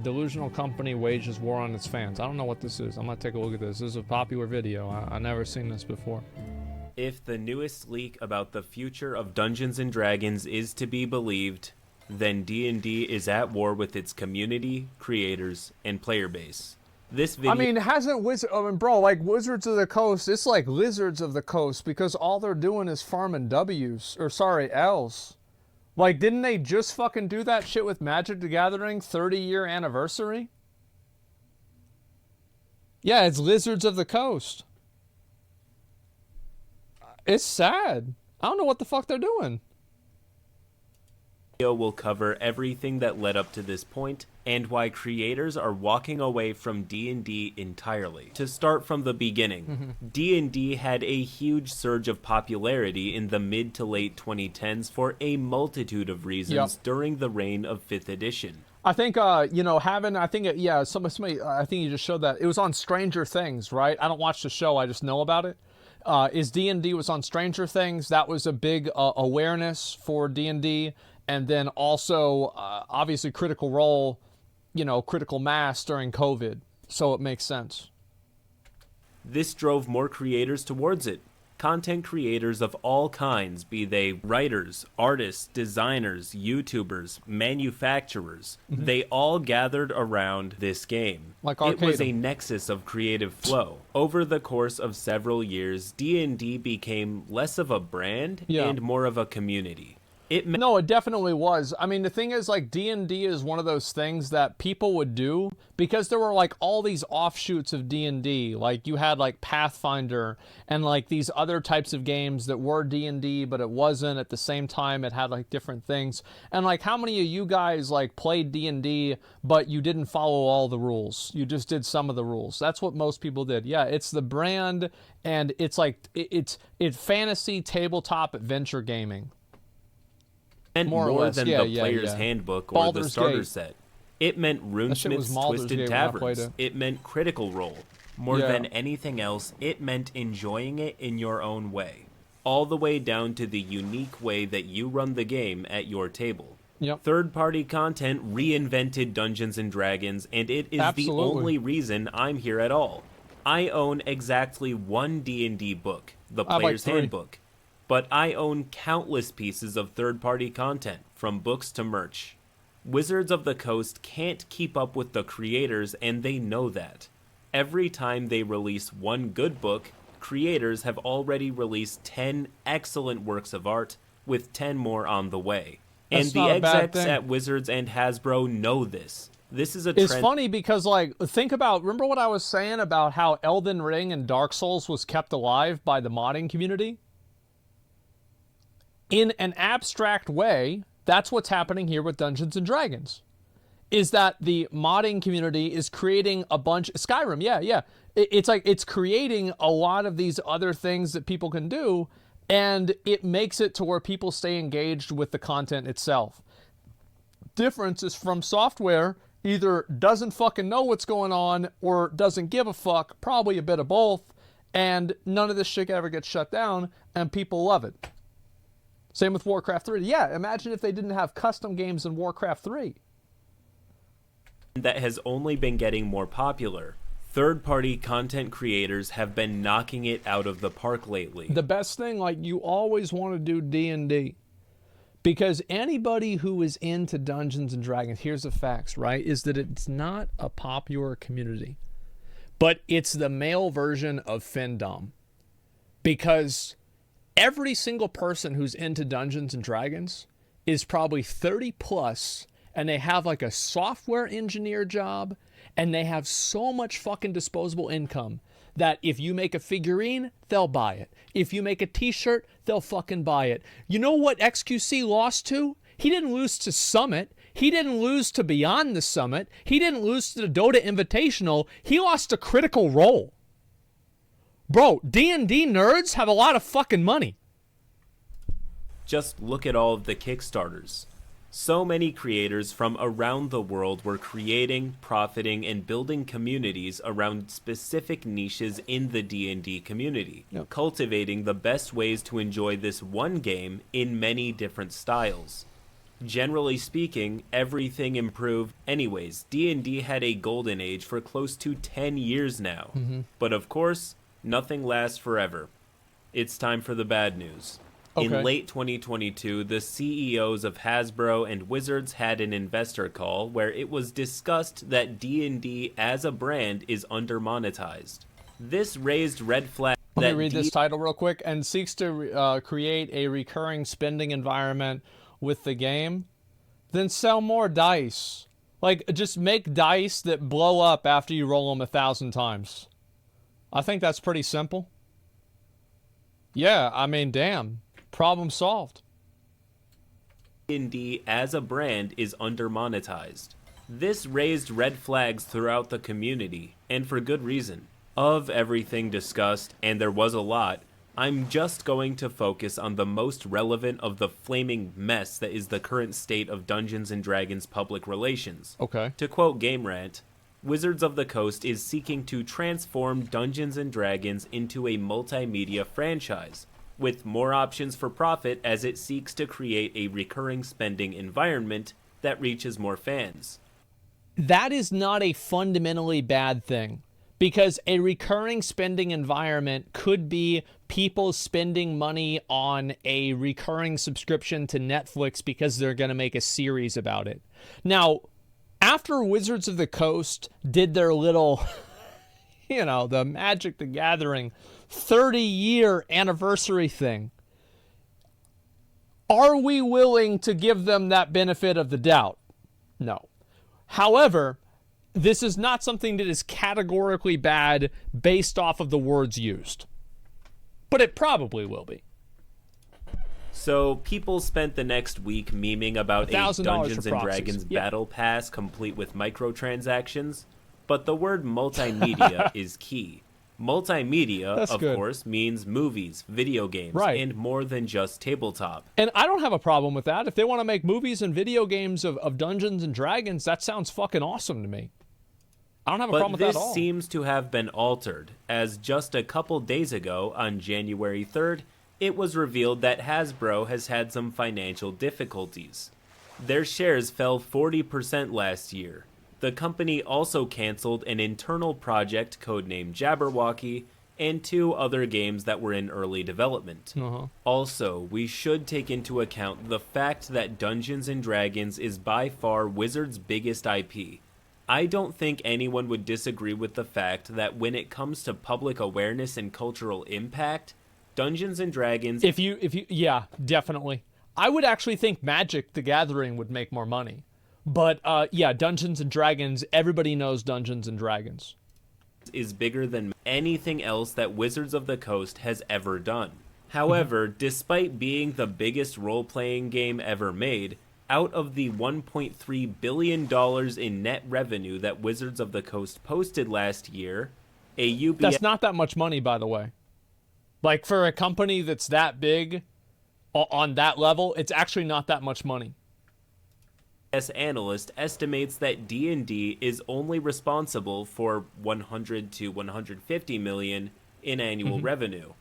delusional company wages war on its fans. I don't know what this is. I'm gonna take a look at this. This is a popular video. I never seen this before. If the newest leak about the future of Dungeons & Dragons is to be believed, then D&D is at war with its community, creators, and player base. This video... I mean, bro, like Wizards of the Coast, it's like Lizards of the Coast because all they're doing is farming W's, or sorry, L's. Like, didn't they just fucking do that shit with Magic the Gathering 30-year anniversary? Yeah, it's Lizards of the Coast. It's sad. I don't know what the fuck they're doing. Video will cover everything that led up to this point and why creators are walking away from D&D entirely. To start from the beginning, D&D had a huge surge of popularity in the mid to late 2010s for a multitude of reasons during the reign of 5th edition. I think, you know, somebody, I think you just showed that. It was on Stranger Things, right? I don't watch the show, I just know about it. Is D&D was on Stranger Things. That was a big awareness for D&D. And then also, obviously, Critical Role, you know, critical mass during COVID. So it makes sense. This drove more creators towards it. Content creators of all kinds, be they writers, artists, designers, YouTubers, manufacturers, they all gathered around this game. Like it was a nexus of creative flow. Over the course of several years, D&D became less of a brand and more of a community. No, it definitely was. I mean, the thing is, like, D&D is one of those things that people would do because there were, like, all these offshoots of D&D. Like, you had, like, Pathfinder and, like, these other types of games that were D&D, but it wasn't. At the same time, it had, like, different things. And, like, how many of you guys, like, played D&D, but you didn't follow all the rules? You just did some of the rules. That's what most people did. Yeah, it's the brand, and it's, like, it's fantasy tabletop adventure gaming. And more than the player's handbook or the starter set. It meant RuneSmith's Twisted Taverns. It meant Critical Role. More than anything else, it meant enjoying it in your own way. All the way down to the unique way that you run the game at your table. Third-party content reinvented Dungeons & Dragons, and it is the only reason I'm here at all. I own exactly one D&D book, the Player's Handbook. But I own countless pieces of third-party content, from books to merch. Wizards of the Coast can't keep up with the creators, and they know that. Every time they release one good book, creators have already released 10 excellent works of art, with 10 more on the way. And the execs at Wizards and Hasbro know this. This is a trend. It's funny because, like, remember what I was saying about how Elden Ring and Dark Souls was kept alive by the modding community? In an abstract way, that's what's happening here with Dungeons & Dragons. Is that the modding community is creating a bunch... Skyrim, It's like it's creating a lot of these other things that people can do, and it makes it to where people stay engaged with the content itself. Difference is From Software either doesn't fucking know what's going on or doesn't give a fuck, probably a bit of both, and none of this shit ever gets shut down, and people love it. Same with Warcraft 3. Yeah, imagine if they didn't have custom games in Warcraft 3. That has only been getting more popular. Third-party content creators have been knocking it out of the park lately. The best thing, like, you always want to do D&D. Because anybody who is into Dungeons & Dragons, here's the facts, right, is that it's not a popular community. But it's the male version of Findom. Because... every single person who's into Dungeons & Dragons is probably 30 plus, and they have like a software engineer job, and they have so much fucking disposable income that if you make a figurine, they'll buy it. If you make a t-shirt, they'll fucking buy it. You know what XQC lost to? He didn't lose to Summit. He didn't lose to Beyond the Summit. He didn't lose to the Dota Invitational. He lost to Critical Role. Bro, D&D nerds have a lot of fucking money. Just look at all of the Kickstarters. So many creators from around the world were creating, profiting, and building communities around specific niches in the D&D community, cultivating the best ways to enjoy this one game in many different styles. Generally speaking, everything improved. Anyways, D&D had a golden age for close to 10 years now. But of course, nothing lasts forever. It's time for the bad news. Okay. In late 2022, the CEOs of Hasbro and Wizards had an investor call where it was discussed that D&D as a brand is undermonetized. This raised red flags. Let me read this title real quick. And seeks to create a recurring spending environment with the game. Then sell more dice. Like, just make dice that blow up after you roll them 1,000 times. I think that's pretty simple. Yeah, I mean, damn. Problem solved. D&D as a brand is undermonetized. This raised red flags throughout the community, and for good reason. Of everything discussed, and there was a lot, I'm just going to focus on the most relevant of the flaming mess that is the current state of Dungeons & Dragons public relations. Okay. To quote Game Rant, Wizards of the Coast is seeking to transform Dungeons & Dragons into a multimedia franchise, with more options for profit as it seeks to create a recurring spending environment that reaches more fans. That is not a fundamentally bad thing, because a recurring spending environment could be people spending money on a recurring subscription to Netflix because they're going to make a series about it. Now, after Wizards of the Coast did their little, the Magic the Gathering 30-year anniversary thing, are we willing to give them that benefit of the doubt? No. However, this is not something that is categorically bad based off of the words used. But it probably will be. So people spent the next week memeing about a Dungeons & Dragons Battle Pass complete with microtransactions, but the word multimedia is key. Multimedia, course, means movies, video games, and more than just tabletop. And I don't have a problem with that. If they want to make movies and video games of Dungeons & Dragons, that sounds fucking awesome to me. I don't have a problem with that at all. But this seems to have been altered, as just a couple days ago, on January 3rd, it was revealed that Hasbro has had some financial difficulties. Their shares fell 40% last year. The company also canceled an internal project codenamed Jabberwocky and 2 other games that were in early development. Also, we should take into account the fact that Dungeons & Dragons is by far Wizards' biggest IP. I don't think anyone would disagree with the fact that when it comes to public awareness and cultural impact, Dungeons & Dragons... Yeah, definitely. I would actually think Magic the Gathering would make more money. But, yeah, Dungeons & Dragons, everybody knows Dungeons & Dragons. Is bigger than anything else that Wizards of the Coast has ever done. However, despite being the biggest role-playing game ever made, out of the $1.3 billion in net revenue that Wizards of the Coast posted last year, a UBS... That's not that much money, by the way. Like, for a company that's that big, on that level, it's actually not that much money. Analyst estimates that D&D is only responsible for 100 to 150 million in annual revenue.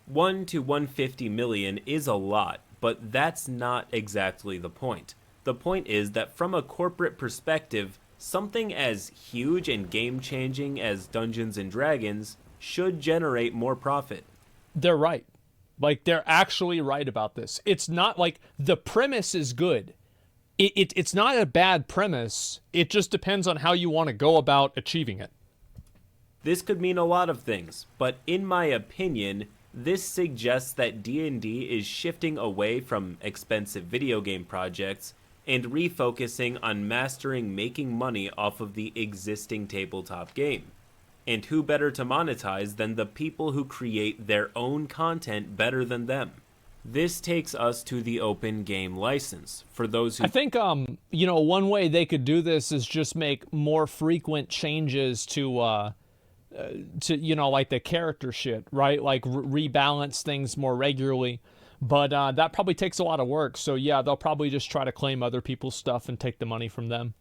1 to 150 million is a lot, but that's not exactly the point. The point is that from a corporate perspective, something as huge and game-changing as Dungeons & Dragons should generate more profit. They're right. Like, they're actually right about this. It's not like the premise is good. It's not a bad premise. It just depends on how you want to go about achieving it. This could mean a lot of things, but in my opinion, this suggests that D&D is shifting away from expensive video game projects and refocusing on mastering making money off of the existing tabletop game. And who better to monetize than the people who create their own content better than them? This takes us to the open game license. For those who... I think, one way they could do this is just make more frequent changes to like the character shit, right? Like rebalance things more regularly. But that probably takes a lot of work. So yeah, they'll probably just try to claim other people's stuff and take the money from them.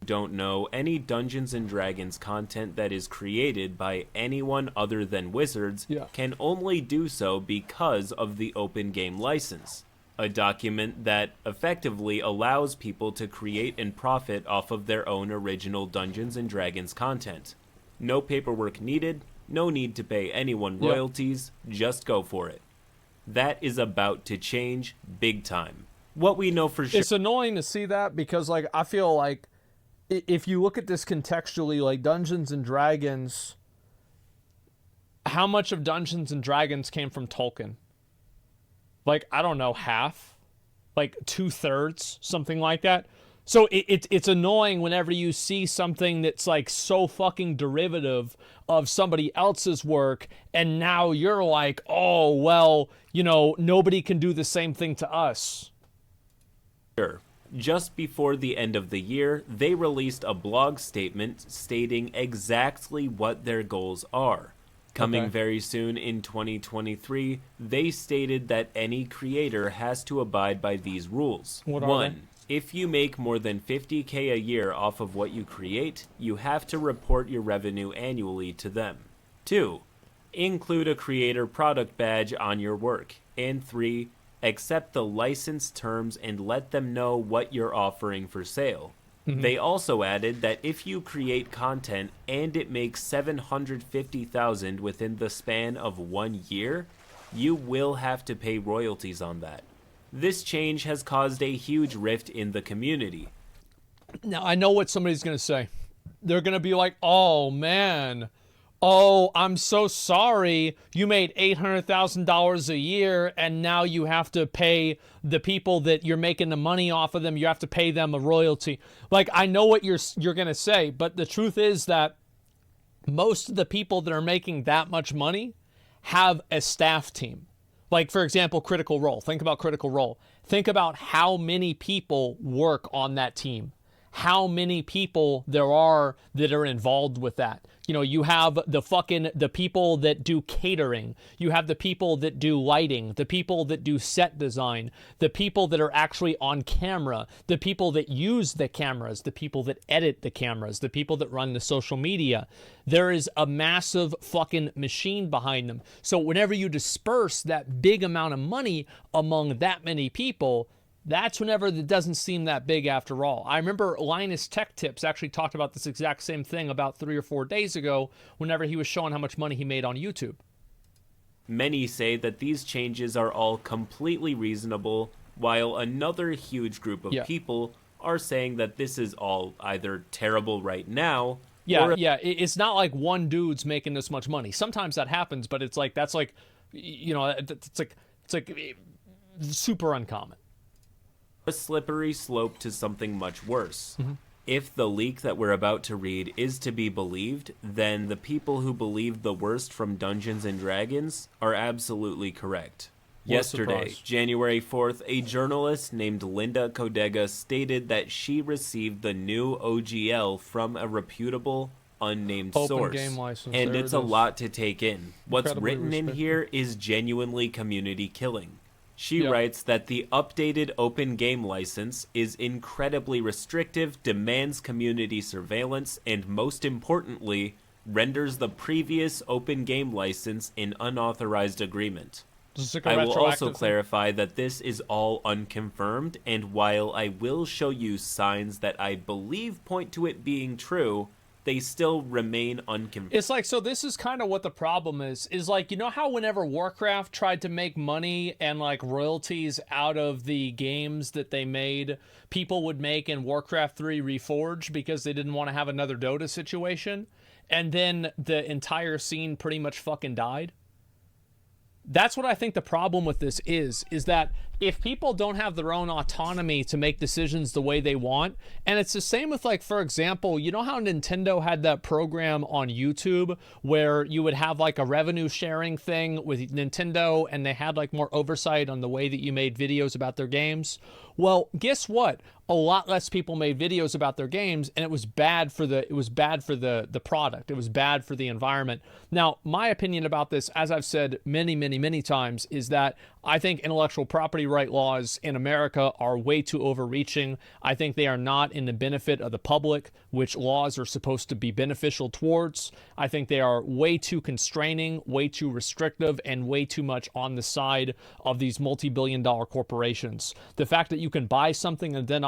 Don't know, any Dungeons & Dragons content that is created by anyone other than Wizards can only do so because of the open game license. a document that effectively allows people to create and profit off of their own original Dungeons & Dragons content. No paperwork needed, no need to pay anyone royalties, just go for it. That is about to change big time. What we know for sure... It's annoying to see that because, like, I feel like if you look at this contextually, like, Dungeons & Dragons... How much of Dungeons & Dragons came from Tolkien? Like, I don't know, half? Like, 2/3? Something like that? So it's annoying whenever you see something that's, like, so fucking derivative of somebody else's work, and now you're like, oh, well, you know, nobody can do the same thing to us. Just before the end of the year, they released a blog statement stating exactly what their goals are. Coming very soon in 2023, they stated that any creator has to abide by these rules. What are 1. If you make more than $50K a year off of what you create, you have to report your revenue annually to them. 2. Include a creator product badge on your work. And 3. Accept the license terms and let them know what you're offering for sale. They also added that if you create content and it makes $750,000 within the span of 1 year, you will have to pay royalties on that. This change has caused a huge rift in the community. Now, I know what somebody's going to say. They're going to be like, oh, man. Oh, I'm so sorry. You made $800,000 a year, and now you have to pay the people that you're making the money off of them. You have to pay them a royalty. Like, I know what you're going to say, but the truth is that most of the people that are making that much money have a staff team. Like, for example, Critical Role. Think about Critical Role. Think about how many people work on that team. How many people there are that are involved with that. You know, you have the people that do catering. You have the people that do lighting, the people that do set design, the people that are actually on camera, the people that use the cameras, the people that edit the cameras, the people that run the social media. There is a massive fucking machine behind them. So whenever you disperse that big amount of money among that many people, that's whenever it doesn't seem that big after all. I remember Linus Tech Tips actually talked about this exact same thing about 3 or 4 days ago whenever he was showing how much money he made on YouTube. Many say that these changes are all completely reasonable, while another huge group of people are saying that this is all either terrible right now. It's not like one dude's making this much money. Sometimes that happens, but it's like, that's like, you know, it's like super uncommon. A slippery slope to something much worse. If the leak that we're about to read is to be believed, then the people who believed the worst from Dungeons & Dragons are absolutely correct. Yesterday, January 4th, a journalist named Linda Codega stated that she received the new OGL from a reputable, unnamed source. Game license. And it's a lot to take in. What's written in here is genuinely community killing. She writes that the updated open game license is incredibly restrictive, demands community surveillance, and most importantly, renders the previous open game license an unauthorized agreement. I will also clarify that this is all unconfirmed, and while I will show you signs that I believe point to it being true, they still remain unconfirmed. It's like, so this is kind of what the problem is like, you know how whenever Warcraft tried to make money and like royalties out of the games that they made, people would make in Warcraft 3 Reforged because they didn't want to have another Dota situation, and then the entire scene pretty much fucking died? That's what I think the problem with this is that if people don't have their own autonomy to make decisions the way they want, and it's the same with, like, for example, you know how Nintendo had that program on YouTube where you would have like a revenue sharing thing with Nintendo and they had like more oversight on the way that you made videos about their games? Well, guess what? A lot less people made videos about their games, and it was bad for the product. It was bad for the environment. Now, my opinion about this, as I've said many, many, many times, is that I think intellectual property right laws in America are way too overreaching. I think they are not in the benefit of the public, which laws are supposed to be beneficial towards. I think they are way too constraining, way too restrictive, and way too much on the side of these multi-billion-dollar corporations. The fact that you can buy something and then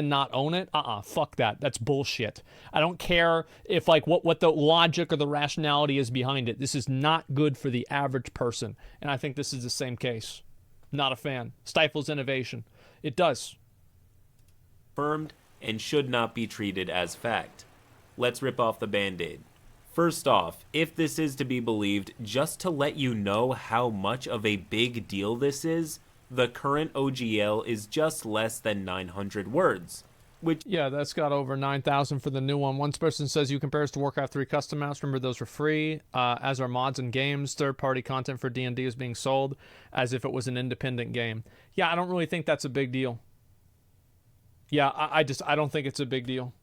not own it, fuck that. That's bullshit. I don't care if like what the logic or the rationality is behind it. This is not good for the average person, and I think this is the same case. Not a fan. Stifles innovation. It does. Confirmed and should not be treated as fact. Let's rip off the Band-Aid. First off, if this is to be believed, just to let you know how much of a big deal this is, the current OGL is just less than 900 words. Which, yeah, that's got over 9,000 for the new one. One person says you compare us to Warcraft 3 custom maps. Remember, those were free, as are mods and games. Third-party content for D&D is being sold as if it was an independent game. Yeah, I don't really think that's a big deal. Yeah, I don't think it's a big deal.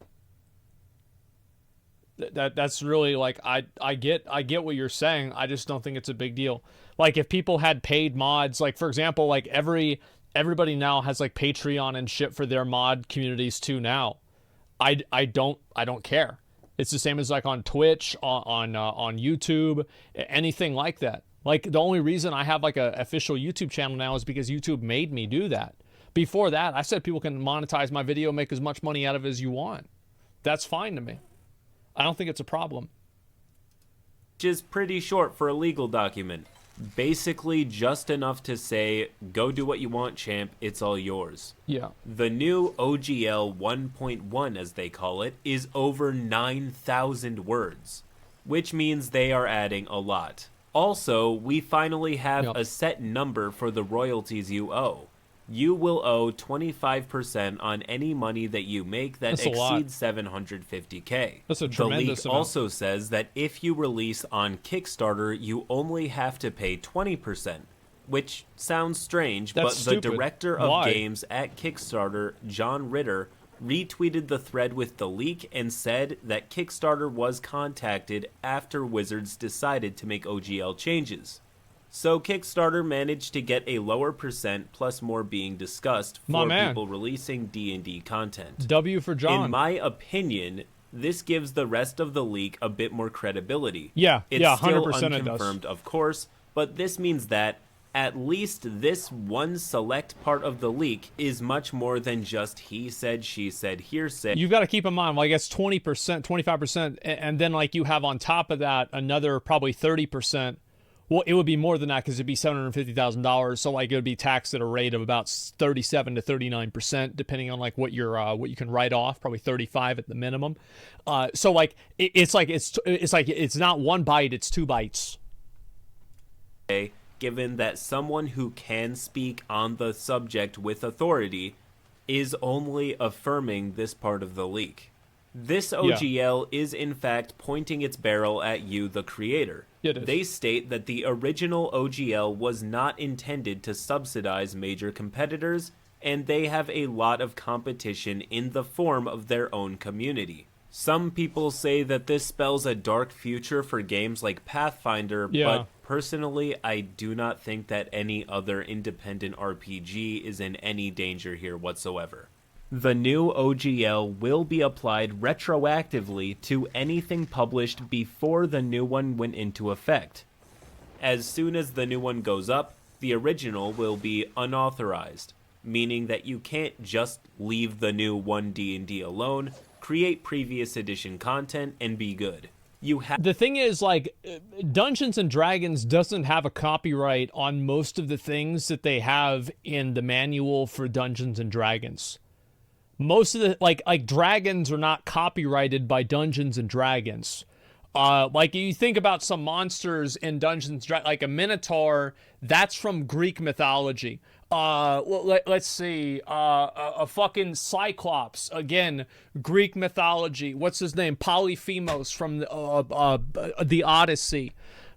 That's really like I get what you're saying. I just don't think it's a big deal. Like if people had paid mods, like for example, like everybody now has like Patreon and shit for their mod communities too now. I don't care. It's the same as like on Twitch, on YouTube, anything like that. Like the only reason I have like a official YouTube channel now is because YouTube made me do that. Before that, I said people can monetize my video, make as much money out of it as you want. That's fine to me. I don't think it's a problem. Which is pretty short for a legal document. Basically just enough to say, go do what you want, champ, it's all yours. Yeah. The new OGL 1.1, as they call it, is over 9,000 words, which means they are adding a lot. Also, we finally have a set number for the royalties you owe. You will owe 25% on any money that you make that exceeds $750K. That's a tremendous The leak also says that if you release on Kickstarter, you only have to pay 20%, which sounds strange, but the director of games at Kickstarter, John Ritter, retweeted the thread with the leak and said that Kickstarter was contacted after Wizards decided to make OGL changes. So Kickstarter managed to get a lower percent plus more being discussed for people releasing D&D content. W for John. In my opinion, this gives the rest of the leak a bit more credibility. Yeah, it's 100% still it unconfirmed, does. of course, but this means that at least this one select part of the leak is much more than just he said, she said, hearsay. You've got to keep in mind, like it's 20%, 25%, and then like you have on top of that another probably 30%. Well, it would be more than that because it'd be $750,000. So like it would be taxed at a rate of about 37 to 39%, depending on like what you can write off, probably 35 at the minimum. So like it's not one bite, it's two bites. Given that someone who can speak on the subject with authority is only affirming this part of the leak. This OGL is in fact pointing its barrel at you, the creator. They state that the original OGL was not intended to subsidize major competitors, and they have a lot of competition in the form of their own community. Some people say that this spells a dark future for games like Pathfinder, but personally, I do not think that any other independent RPG is in any danger here whatsoever. The new OGL will be applied retroactively to anything published before the new one went into effect. As soon as the new one goes up, the original will be unauthorized, meaning that you can't just leave the new 1D&D alone, create previous edition content, and be good. The thing is, like, Dungeons & Dragons doesn't have a copyright on most of the things that they have in the manual for Dungeons & Dragons. Most of the like dragons are not copyrighted by Dungeons and Dragons. Like you think about some monsters in Dungeons, like a Minotaur, that's from Greek mythology. Let's see, a fucking Cyclops, again, Greek mythology. What's his name? Polyphemus from the Odyssey.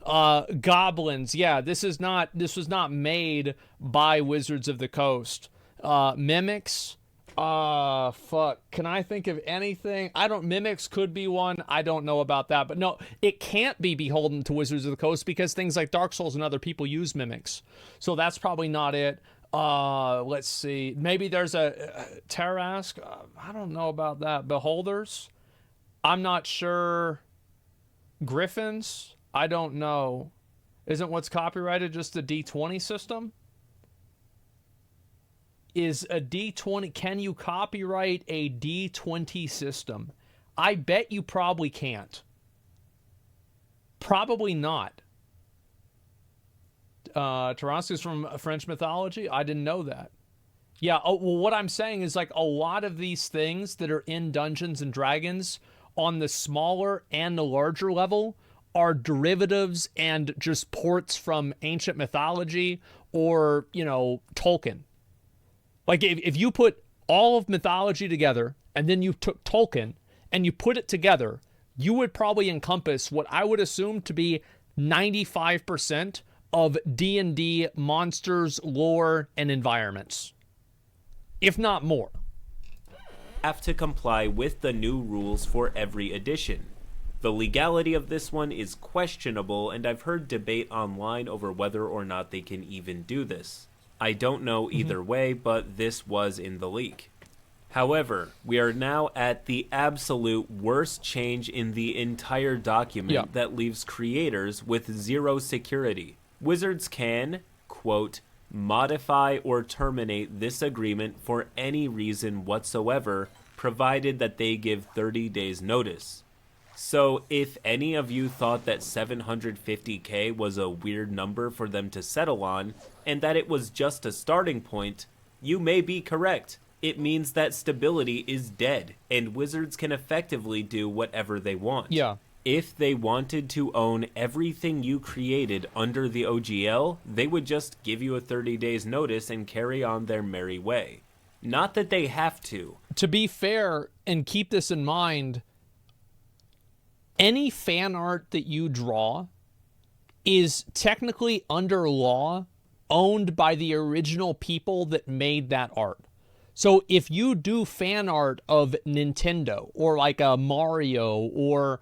Goblins, yeah. This was not made by Wizards of the Coast. Mimics. Fuck. Can I think of anything? Mimics could be one. I don't know about that. But no, it can't be beholden to Wizards of the Coast because things like Dark Souls and other people use Mimics. So that's probably not it. Let's see. Maybe there's a Tarask. I don't know about that. Beholders. I'm not sure. Griffins. I don't know. Isn't what's copyrighted just the D20 system? Is a D20, can you copyright a D20 system? I bet you probably can't. Probably not. Tarask is from French mythology? I didn't know that. Yeah, well, what I'm saying is like a lot of these things that are in Dungeons and Dragons on the smaller and the larger level are derivatives and just ports from ancient mythology or, Tolkien. Like, if you put all of mythology together, and then you took Tolkien, and you put it together, you would probably encompass what I would assume to be 95% of D&D monsters, lore, and environments. If not more. Have to comply with the new rules for every edition. The legality of this one is questionable, and I've heard debate online over whether or not they can even do this. I don't know either way, but this was in the leak. However, we are now at the absolute worst change in the entire document that leaves creators with zero security. Wizards can, quote, modify or terminate this agreement for any reason whatsoever, provided that they give 30 days notice. So if any of you thought that 750k was a weird number for them to settle on, and that it was just a starting point, you may be correct. It means that stability is dead, and Wizards can effectively do whatever they want. Yeah. If they wanted to own everything you created under the OGL, they would just give you a 30 days notice and carry on their merry way. Not that they have to. To be fair, and keep this in mind, any fan art that you draw is technically under law owned by the original people that made that art. So if you do fan art of Nintendo or like a Mario or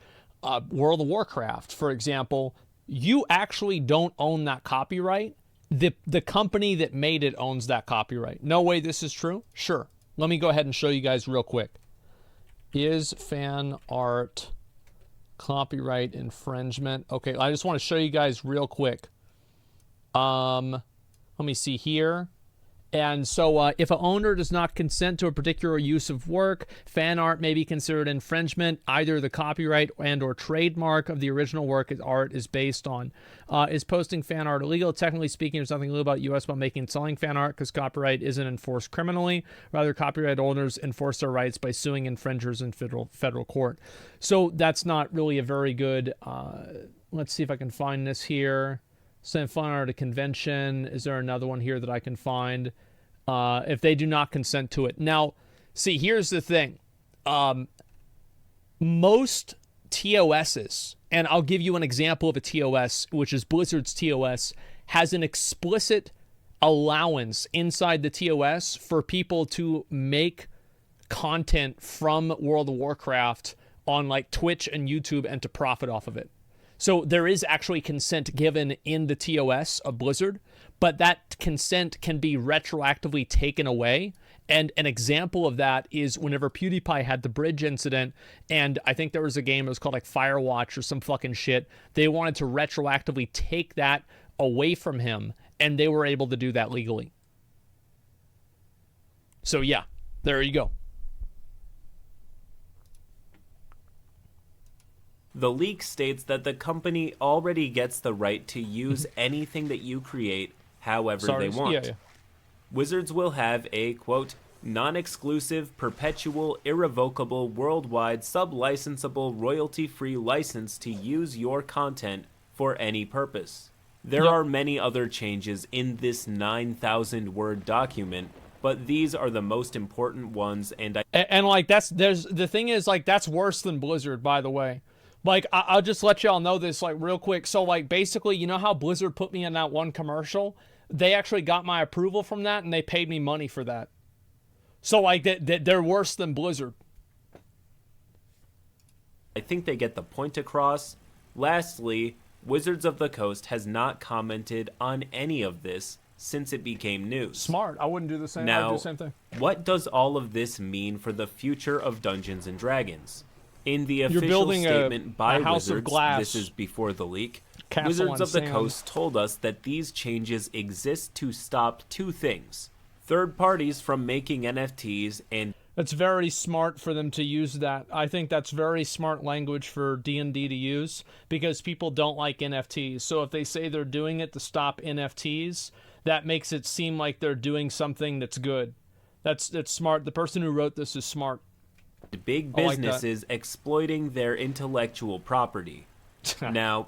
World of Warcraft, for example, you actually don't own that copyright. The company that made it owns that copyright. No way this is true? Sure. Let me go ahead and show you guys real quick. Is fan art copyright infringement? Okay, I just want to show you guys real quick. Let me see here. And so if an owner does not consent to a particular use of work, fan art may be considered infringement. Either the copyright and or trademark of the original work art is based on. Is posting fan art illegal? Technically speaking, there's nothing illegal about U.S. about making and selling fan art because copyright isn't enforced criminally. Rather, copyright owners enforce their rights by suing infringers in federal court. So that's not really a very good... let's see if I can find this here. Send fan art at a convention. Is there another one here that I can find? If they do not consent to it. Now, see, here's the thing. Most TOSs, and I'll give you an example of a TOS, which is Blizzard's TOS, has an explicit allowance inside the TOS for people to make content from World of Warcraft on like Twitch and YouTube and to profit off of it. So there is actually consent given in the TOS of Blizzard, but that consent can be retroactively taken away. And an example of that is whenever PewDiePie had the bridge incident, and I think there was a game that was called like Firewatch or some fucking shit. They wanted to retroactively take that away from him, and they were able to do that legally. So yeah, there you go. The leak states that the company already gets the right to use anything that you create however they want. Yeah. Wizards will have a, quote, non-exclusive, perpetual, irrevocable, worldwide, sub-licensable, royalty-free license to use your content for any purpose. There are many other changes in this 9,000-word document, but these are the most important ones, and like the thing is, like, that's worse than Blizzard, by the way. Like, I'll just let y'all know this, like, real quick. So, like, basically, you know how Blizzard put me in that one commercial they actually got my approval from that, and they paid me money for that. So, like, they're worse than Blizzard. I think they get the point across. Lastly, Wizards of the Coast has not commented on any of this since it became news. Smart. I wouldn't do the same. I'd do the same thing. What does all of this mean for the future of Dungeons and Dragons? In the official statement by Wizards, this is before the leak, Wizards of the Coast told us that these changes exist to stop two things: third parties from making NFTs and... It's very smart for them to use that. I think that's very smart language for D&D to use, because people don't like NFTs. So if they say they're doing it to stop NFTs, that makes it seem like they're doing something that's good. That's smart. The person who wrote this is smart. Big businesses exploiting their intellectual property. Now,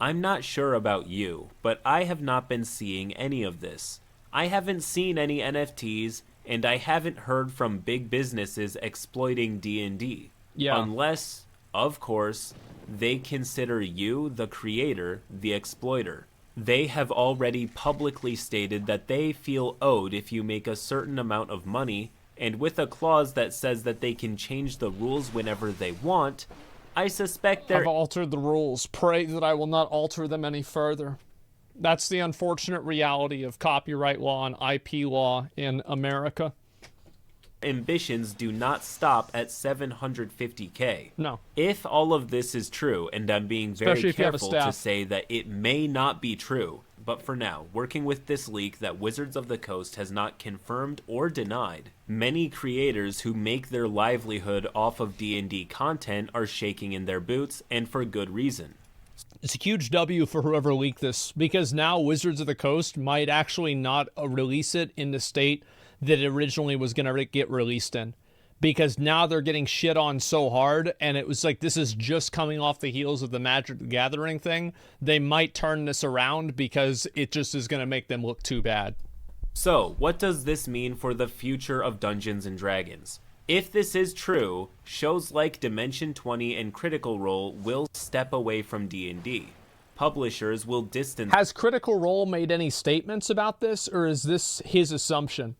I'm not sure about you, but I have not been seeing any of this. I haven't seen any NFTs, and I haven't heard from big businesses exploiting D&D. Yeah. Unless, of course, they consider you, the creator, the exploiter. They have already publicly stated that they feel owed if you make a certain amount of money, and with a clause that says that they can change the rules whenever they want, I suspect I've altered the rules. Pray that I will not alter them any further. That's the unfortunate reality of copyright law and IP law in America. Ambitions do not stop at 750K. No. If all of this is true, and I'm being very careful to say that it may not be true, but for now, working with this leak that Wizards of the Coast has not confirmed or denied, many creators who make their livelihood off of D&D content are shaking in their boots, and for good reason. It's a huge W for whoever leaked this, because now Wizards of the Coast might actually not release it in the state that it originally was going to get released in, because now they're getting shit on so hard, and it was like, this is just coming off the heels of the Magic the Gathering thing. They might turn this around because it just is going to make them look too bad. So, what does this mean for the future of Dungeons and Dragons? If this is true, shows like Dimension 20 and Critical Role will step away from D&D. Publishers will distance... Has Critical Role made any statements about this, or is this his assumption?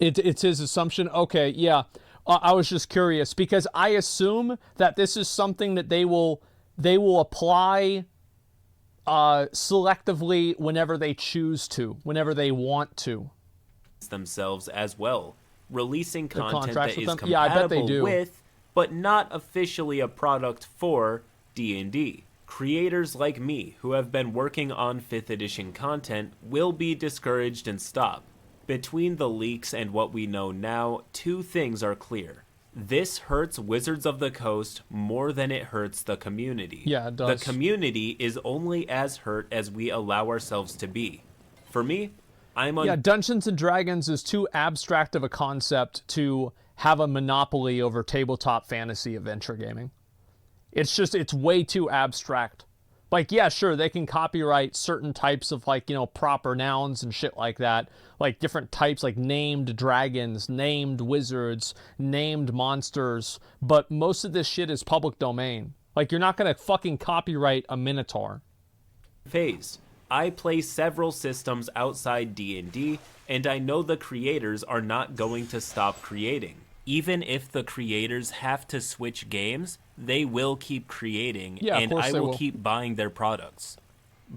It's his assumption? Okay, yeah. I was just curious, because I assume that this is something that they will apply... selectively whenever they choose to, whenever they want to. Themselves as well, releasing content that is compatible with, but not officially a product for, D&D. Creators like me, who have been working on 5th edition content, will be discouraged and stop. Between the leaks and what we know now, two things are clear. This hurts Wizards of the Coast more than it hurts the community. Yeah, it does. The community is only as hurt as we allow ourselves to be. For me, Dungeons and Dragons is too abstract of a concept to have a monopoly over tabletop fantasy adventure gaming. It's way too abstract. Like, yeah, sure, they can copyright certain types of, like, proper nouns and shit like that. Like, different types, like named dragons, named wizards, named monsters. But most of this shit is public domain. Like, you're not going to fucking copyright a Minotaur. Phase. I play several systems outside D&D, and I know the creators are not going to stop creating. Even if the creators have to switch games, they will keep creating, and I will keep buying their products.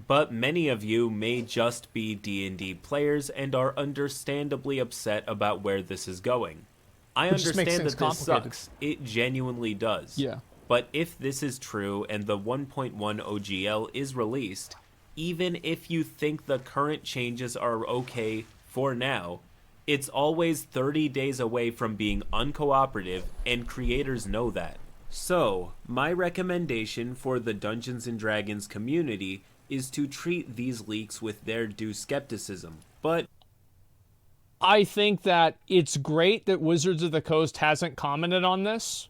But many of you may just be D&D players and are understandably upset about where this is going. I understand that this sucks. It genuinely does. Yeah. But if this is true and the 1.1 OGL is released, even if you think the current changes are okay for now, it's always 30 days away from being uncooperative, and creators know that. So, my recommendation for the Dungeons & Dragons community is to treat these leaks with their due skepticism, but... I think that it's great that Wizards of the Coast hasn't commented on this.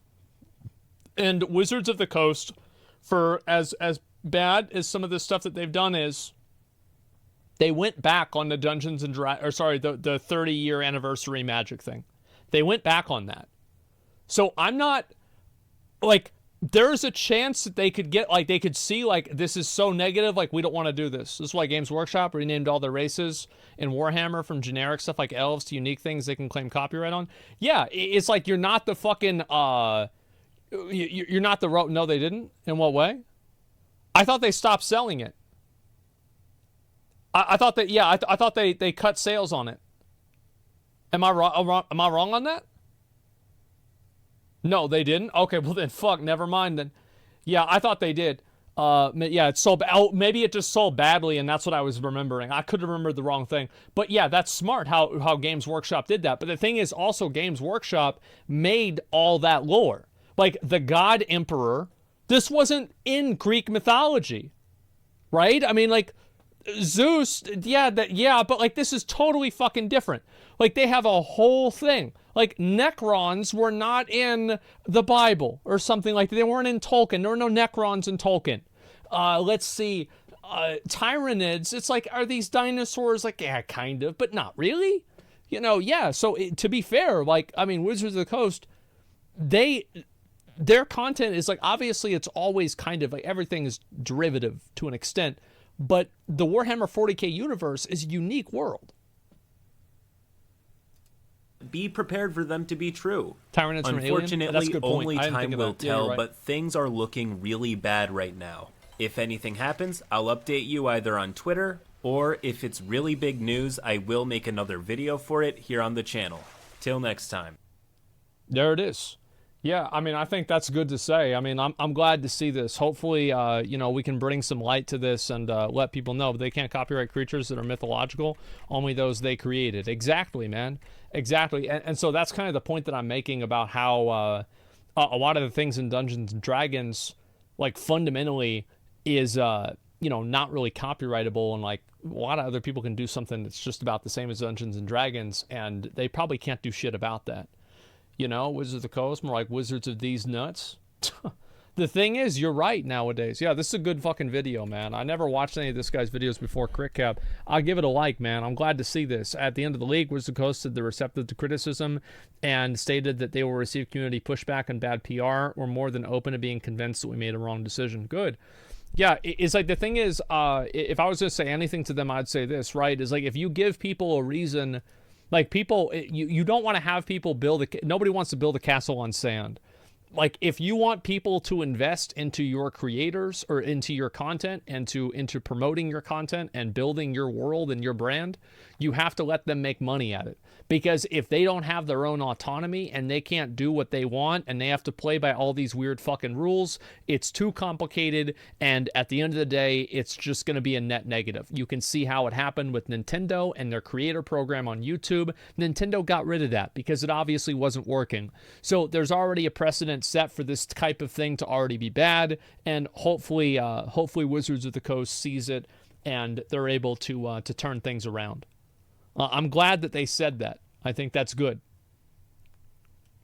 And Wizards of the Coast, for as bad as some of the stuff that they've done is, they went back on the Dungeons and Dragons, the 30-year anniversary Magic thing. They went back on that. So I'm not, like, there's a chance that they could get, like, they could see, like, this is so negative, like, we don't want to do this. This is why Games Workshop renamed all their races in Warhammer from generic stuff like elves to unique things they can claim copyright on. Yeah, it's like you're not the fucking, you're not the no, they didn't? In what way? I thought they stopped selling it. I thought that, yeah, I thought they cut sales on it. Am I wrong? Am I wrong on that? No, they didn't? Okay, well then, fuck, never mind then. Yeah, I thought they did. Yeah, it sold. Oh, maybe it just sold badly, and that's what I was remembering. I could have remembered the wrong thing. But yeah, that's smart how Games Workshop did that. But the thing is, also, Games Workshop made all that lore. Like, the God Emperor, this wasn't in Greek mythology, right? I mean, like, Zeus, yeah, but, like, this is totally fucking different. Like, they have a whole thing. Like, Necrons were not in the Bible or something like that. They weren't in Tolkien. There were no Necrons in Tolkien. Let's see. Tyranids, it's like, are these dinosaurs? Like, yeah, kind of, but not really. You know, yeah. So, to be fair, like, I mean, Wizards of the Coast, their content is, like, obviously it's always kind of, like, everything is derivative to an extent. But the Warhammer 40K universe is a unique world. Be prepared for them to be true. Tyranids from Alien? Unfortunately, only time will tell, right. But things are looking really bad right now. If anything happens, I'll update you either on Twitter, or if it's really big news, I will make another video for it here on the channel. Till next time. There it is. Yeah, I mean, I think that's good to say. I mean, I'm glad to see this. Hopefully, you know, we can bring some light to this and let people know they can't copyright creatures that are mythological, only those they created. Exactly, man. Exactly. And so that's kind of the point that I'm making about how a lot of the things in Dungeons and Dragons, like, fundamentally is, you know, not really copyrightable, and, like, a lot of other people can do something that's just about the same as Dungeons and Dragons, and they probably can't do shit about that. You know, Wizards of the Coast, more like Wizards of these nuts. The thing is, you're right nowadays. Yeah, this is a good fucking video, man. I never watched any of this guy's videos before, CritCap. I'll give it a like, man. I'm glad to see this. At the end of the league, Wizards of the Coast said they're receptive to criticism and stated that they will receive community pushback and bad PR. We're more than open to being convinced that we made a wrong decision. Good. Yeah, it's like, the thing is, if I was going to say anything to them, I'd say this, right? Is like, if you give people a reason... Like, people, you don't want to have people nobody wants to build a castle on sand. Like, if you want people to invest into your creators or into your content and into promoting your content and building your world and your brand, you have to let them make money at it. Because if they don't have their own autonomy and they can't do what they want and they have to play by all these weird fucking rules, it's too complicated, and at the end of the day, it's just going to be a net negative. You can see how it happened with Nintendo and their creator program on YouTube. Nintendo got rid of that because it obviously wasn't working. So there's already a precedent set for this type of thing to already be bad, and hopefully Wizards of the Coast sees it and they're able to turn things around. I'm glad that they said that. I think that's good.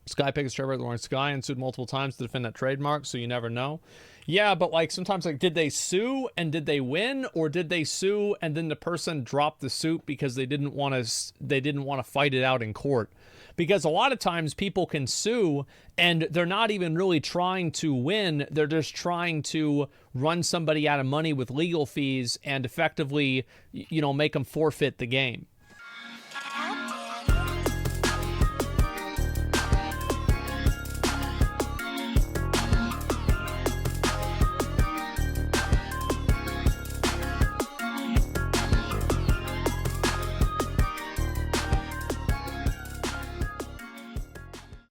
Skypick is Trevor at the Lawrence Sky and sued multiple times to defend that trademark, so you never know. Yeah, but, like, sometimes, like, did they sue and did they win, or did they sue and then the person dropped the suit because they didn't want to fight it out in court? Because a lot of times people can sue and they're not even really trying to win. They're just trying to run somebody out of money with legal fees and effectively, you know, make them forfeit the game.